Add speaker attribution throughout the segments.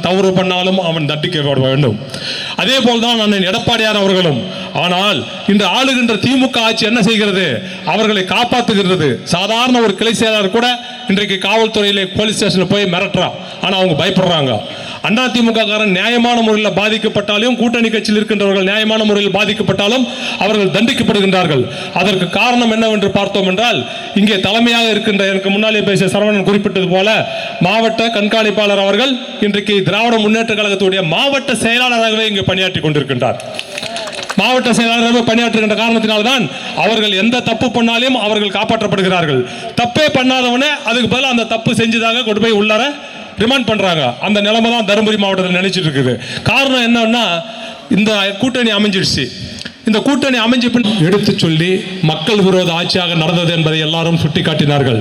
Speaker 1: தவறு பண்ணாலும் அவன் தண்டிக்கப்பட வேண்டும். அதே போல்தான் அண்ணன் எடப்பாடியார் அவர்களும். ஆனால் இன்று ஆளுகின்ற திமுக ஆட்சி என்ன செய்கிறது? அவர்களை காப்பாற்றுகிறது. சாதாரண ஒரு கிளை செயலாளர் கூட இன்றைக்கு காவல்துறையிலே போலீஸ் ஸ்டேஷனில் போய் மிரட்டுறான். ஆனால் அவங்க பயப்படுறாங்க. அண்ணா திமுக காரன் நியாயமான முறையில் பாதிக்கப்பட்டாலும், கூட்டணி கட்சியில் இருக்கின்றவர்கள் நியாயமான முறையில் பாதிக்கப்பட்டாலும் அவர்கள் தண்டிக்கப்படுகின்றார்கள். அதற்கு காரணம் என்னவென்று பார்த்தோம் என்றால், இங்கே தலைமையாக இருக்கின்ற, எனக்கு முன்னாலே பேசிய சரவணன் குறிப்பிட்டது போல, மாவட்ட கண்காணிப்பாளர் அவர்கள் இன்றைக்கு திராவிட முன்னேற்ற கழகத்துடைய மாவட்ட செயலாளராகவே இங்கே பணியாற்றி கொண்டிருக்கின்றார். மாவட்ட செயலாளராக பணியாற்றுகின்ற காரணத்தினால்தான் அவர்கள் எந்த தப்பு பண்ணாலும் அவர்கள் காப்பாற்றப்படுகிறார்கள். தப்பே பண்ணாதவனே அதுக்கு பதிலாக அந்த தப்பு செஞ்சதாக கொண்டு போய் உள்ளார ரிமாண்ட் பண்றாங்க. அந்த நிலைமை தான் தருமபுரி மாவட்டத்தில் நினைச்சிட்டு இருக்குது. காரணம் என்னன்னா, இந்த கூட்டணி அமைஞ்சிடுச்சு. இந்த கூட்டணி அமைஞ்ச பின் எடுத்து சொல்லி மக்கள் விரோத ஆட்சியாக நடந்தது என்பதை எல்லாரும் சுட்டிக்காட்டினார்கள்.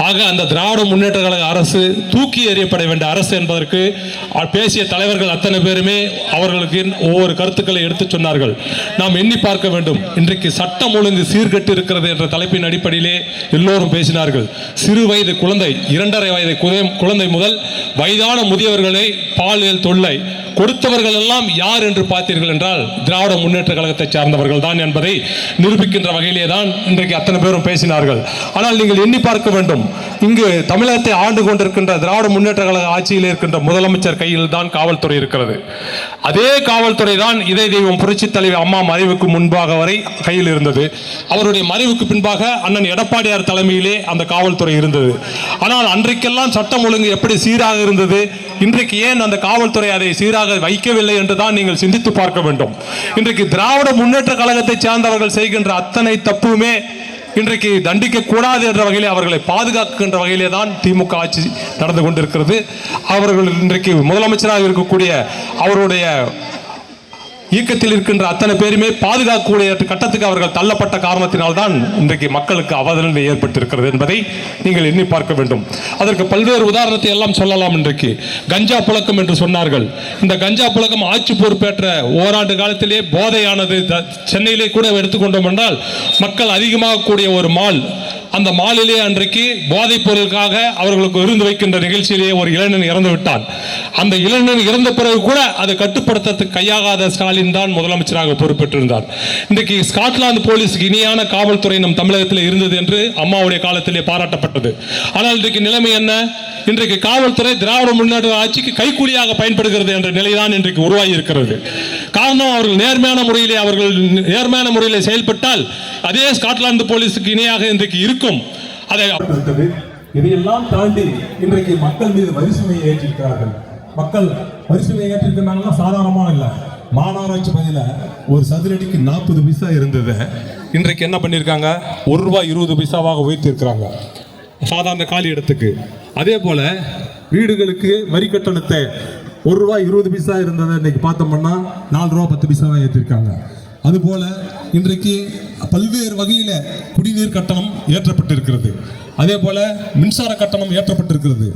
Speaker 1: ஆக அந்த திராவிட முன்னேற்ற கழக அரசு தூக்கி எறியப்பட வேண்டிய அரசு என்பதற்கு பேசிய தலைவர்கள் அத்தனை பேருமே அவர்களுக்கு ஒவ்வொரு கருத்துக்களை எடுத்து சொன்னார்கள். நாம் எண்ணி பார்க்க வேண்டும். இன்றைக்கு சட்டம் ஒழுங்கு சீர்கட்டு இருக்கிறது என்ற தலைப்பின் அடிப்படையிலே எல்லோரும் பேசினார்கள். சிறு வயது குழந்தை, 2.5 வயது குழந்தை முதல் வயதான முதியவர்களை பாலியல் தொல்லை கொடுத்தவர்கள் எல்லாம் யார் என்று பார்த்தீர்கள் என்றால் திராவிட முன்னேற்ற கழகத்தை சார்ந்தவர்கள் தான் என்பதை நிரூபிக்கின்ற வகையிலே தான் இன்றைக்கு அத்தனை பேரும் பேசினார்கள். ஆனால் நீங்கள் எண்ணி பார்க்க வேண்டும், இங்கு தமிழகத்தை ஆண்டு கொண்டிருக்கின்ற திராவிட முன்னேற்ற கழக ஆட்சியில் இருக்கின்ற முதலமைச்சர் கையில் தான் காவல்துறை இருக்கிறது. அதே காவல்துறை தான் இதய தெய்வம் புரட்சித் தலைவர் அம்மா மறைவுக்கு முன்பாக வரை கையில் இருந்தது. அவருடைய மறைவுக்கு பின்பாக அண்ணன் எடப்பாடியார் தலைமையிலே அந்த காவல்துறை இருந்தது. ஆனால் அன்றைக்கெல்லாம் சட்டம் ஒழுங்கு எப்படி சீராக இருந்தது, இன்றைக்கு ஏன் அந்த காவல்துறை அதை சீராக வைக்கவில்லை என்றுதான் நீங்கள் சிந்தித்து பார்க்க வேண்டும். இன்றைக்கு திராவிட முன்னேற்ற கழகத்தை சார்ந்தவர்கள் செய்கின்ற அத்தனை தப்புமே இன்றைக்கு தண்டிக்க கூடாது என்ற வகையிலே, அவர்களை பாதுகாக்கின்ற வகையிலே தான் திமுக ஆட்சி நடந்து கொண்டிருக்கிறது. அவர்கள் இன்றைக்கு முதலமைச்சராக இருக்கக்கூடிய அவருடைய இயக்கத்தில் இருக்கின்ற அத்தனை பேருமே பாதுகாக்கக்கூடிய கட்டத்துக்கு அவர்கள் தள்ளப்பட்ட காரணத்தினால்தான் இன்றைக்கு மக்களுக்கு அவதநிலை ஏற்பட்டிருக்கிறது என்பதை நீங்கள் எண்ணி பார்க்க வேண்டும். அதற்கு பல்வேறு உதாரணத்தை எல்லாம் சொல்லலாம். இன்றைக்கு கஞ்சா புழக்கம் என்று சொன்னார்கள். இந்த கஞ்சா புழக்கம் ஆட்சி பொறுப்பேற்ற ஓராண்டு காலத்திலே போதையானது சென்னையிலே கூட எடுத்துக்கொண்டோம் என்றால் மக்கள் அதிகமாக கூடிய ஒரு மால், அந்த மாலிலே அன்றைக்கு போதைப் பொருளுக்காக அவர்களுக்கு விருந்து வைக்கின்ற நிகழ்ச்சியிலேயே ஒரு இளைஞன் இறந்து விட்டான். அந்த இளைஞன் இறந்த பிறகு கூட அதை கட்டுப்படுத்துறதுக்கு கையாகாத ஸ்டாலின் தான் முதலமைச்சராக பொறுப்பேற்றிருந்தார். இன்றைக்கு ஸ்காட்லாந்து போலீஸுக்கு இணையான காவல்துறை நம் தமிழகத்தில் இருந்தது என்று அம்மாவுடைய காலத்திலே பாராட்டப்பட்டது. ஆனால் இன்றைக்கு நிலைமை என்ன? இன்றைக்கு காவல்துறை திராவிட முன்னேற்ற ஆட்சிக்கு கைக்கூலியாக பயன்படுகிறது என்ற நிலைதான் இன்றைக்கு உருவாகி இருக்கிறது. காரணம், அவர்கள் நேர்மையான முறையில் செயல்பட்டால் அதே ஸ்காட்லாந்து போலீஸுக்கு இணையாக இன்றைக்கு இருக்கும். இதையெல்லாம் தாண்டி இன்றைக்கு மக்கள் மீது வரிசுமையை ஏற்றிருக்கிறார்கள். மக்கள் வரிசுமையை ஏற்றிருக்கிறாங்கன்னா சாதாரணமாக இல்லை. மாநகராட்சி பகுதியில் ஒரு சதுரடிக்கு 40 பைசா இருந்தது, இன்றைக்கு என்ன பண்ணியிருக்காங்க, ₹1.20 உயர்த்தியிருக்கிறாங்க சாதாரண காலி இடத்துக்கு. அதே போல வீடுகளுக்கு வரி கட்டணத்தை ₹1.20 இருந்ததை இன்னைக்கு பார்த்தோம்னா ₹4.10 ஏற்றிருக்காங்க. அதுபோல இன்றைக்கு பல்வேறு வகையில் குடிநீர் கட்டணம் ஏற்றப்பட்டிருக்கிறது. அதே போல மின்சார கட்டணம் ஏற்றப்பட்டிருக்கிறது.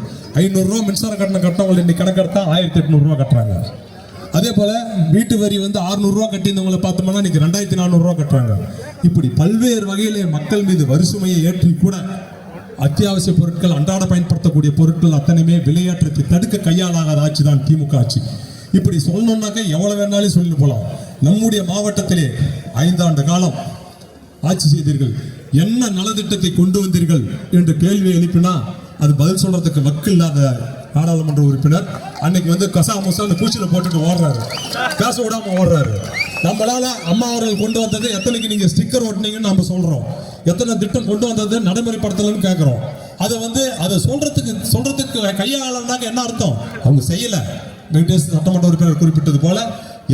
Speaker 1: ₹500 மின்சார கட்டணம் கட்டணவங்க இன்னைக்கு கணக்கெடுத்தா ₹1800 கட்டுறாங்க. அதே போல வீட்டு வரி ₹600 கட்டியிருந்தவங்களை பார்த்தோம்னா இன்னைக்கு ₹2400 கட்டுறாங்க. இப்படி பல்வேறு வகையிலே மக்கள் மீது வரிசுமையை ஏற்றி கூட அத்தியாவசிய பொருட்கள், அன்றாட பயன்படுத்தக்கூடிய பொருட்கள் அத்தனையுமே விலையேற்றத்தை தடுக்க கையாளாகாத ஆட்சி தான் திமுக ஆட்சி. இப்படி சொல்லணும்னாக்க எவ்வளவு வேணாலும் சொல்லிட்டு போகலாம். நம்முடைய மாவட்டத்திலே 5 ஆண்டு காலம் ஆட்சி செய்தீர்கள், என்ன நலத்திட்டத்தை கொண்டு வந்தீர்கள் என்று கேள்வி எழுப்பினா அது பதில் சொல்றதுக்கு வக்கு இல்லாத நாடாளுமன்ற உறுப்பினர் அன்னைக்கு கசா முசான்னு பூச்சில போட்டுட்டு ஓடுறாரு, பேச விடாம ஓடுறாரு. நம்மளால அம்மா அவர்கள் கொண்டு வந்தது எத்தனைக்கு நீங்க ஸ்டிக்கர் ஒட்டினீங்கன்னு நம்ம சொல்றோம், எத்தனை திட்டம் கொண்டு வந்தது நடைமுறைப்படுத்தலன்னு கேட்கிறோம். அதை சொல்றதுக்கு கையாளனாக்க என்ன அர்த்தம்? அவங்க செய்யல. வெங்கடேஷ் சட்டமன்ற உறுப்பினர் குறிப்பிட்டது போல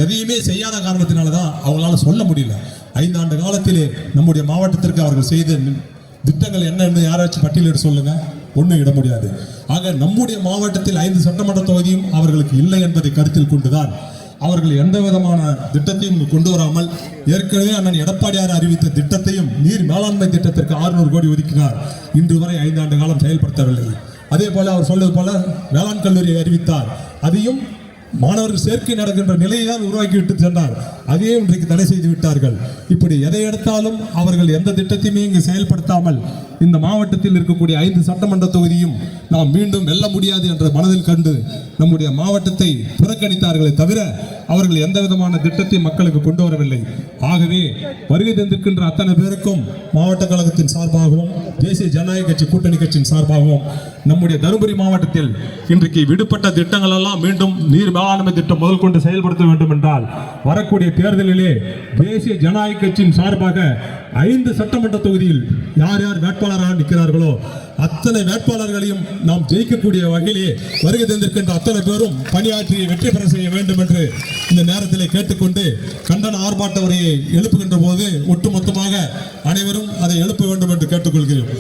Speaker 1: எதையுமே செய்யாத காரணத்தினாலதான் அவங்களால சொல்ல முடியல. 5 ஆண்டு காலத்திலே நம்முடைய மாவட்டத்திற்கு அவர்கள் செய்த திட்டங்கள் என்னன்னு யாராச்சும் பட்டியலிட்டு சொல்லுங்க, ஒன்றும் இட முடியாது. ஆக நம்முடைய மாவட்டத்தில் 5 சட்டமன்ற தொகுதியும் அவர்களுக்கு இல்லை என்பதை கருத்தில் கொண்டுதான் அவர்கள் எந்த விதமான திட்டத்தையும் கொண்டு வராமல் ஏற்கனவே அண்ணன் எடப்பாடியார் அறிவித்த திட்டத்தையும் நீர் மேலாண்மை திட்டத்திற்கு 600 கோடி ஒதுக்கினார். இன்று வரை 5 ஆண்டு காலம் செயல்படுத்தவில்லை. அதே போல அவர் சொல்வது போல வேளாண் கல்லூரியை அறிவித்தார், அதையும் மாணவர்கள் சேர்க்கை நடக்கின்ற நிலையை தான் உருவாக்கிவிட்டு சென்றார், அதையே இன்றைக்கு தடை செய்து விட்டார்கள். இப்படி எதை எடுத்தாலும் அவர்கள் எந்த திட்டத்தையுமே இங்கு செயல்படுத்தாமல்
Speaker 2: இந்த மாவட்டத்தில் இருக்கக்கூடிய 5 சட்டமன்ற தொகுதியும் நாம் மீண்டும் வெல்ல முடியாது என்ற மனதில் கண்டு நம்முடைய மாவட்டத்தை புறக்கணித்தார்களே தவிர அவர்கள் எந்த விதமான திட்டத்தை மக்களுக்கு கொண்டு வரவில்லை. ஆகவே வருகை தந்திருக்கின்ற அத்தனை பேருக்கும் மாவட்ட கழகத்தின் சார்பாகவும் தேசிய ஜனநாயக கட்சி கூட்டணி கட்சியின் சார்பாகவும் நம்முடைய தருமபுரி மாவட்டத்தில் இன்றைக்கு விடுபட்ட திட்டங்கள் எல்லாம் மீண்டும் நீர் மேலாண்மை திட்டம் முதல் கொண்டு செயல்படுத்த வேண்டும் என்றால் வரக்கூடிய தேர்தலிலே தேசிய ஜனநாயக கட்சியின் சார்பாக 5 சட்டமன்ற தொகுதியில் யார் யார் வேட்பாளராக நிற்கிறார்களோ அத்தனை வேட்பாளர்களையும் நாம் ஜெயிக்கக்கூடிய வகையிலே வருகை தந்திருக்கின்ற அத்தனை பேரும் பணியாற்றி வெற்றி பெற செய்ய வேண்டும் என்று இந்த நேரத்தில் கேட்டுக்கொண்டு கண்டன ஆர்ப்பாட்ட உரையை எழுப்புகின்ற போது ஒட்டுமொத்தமாக அனைவரும் அதை எழுப்ப வேண்டும் என்று கேட்டுக்கொள்கிறோம்.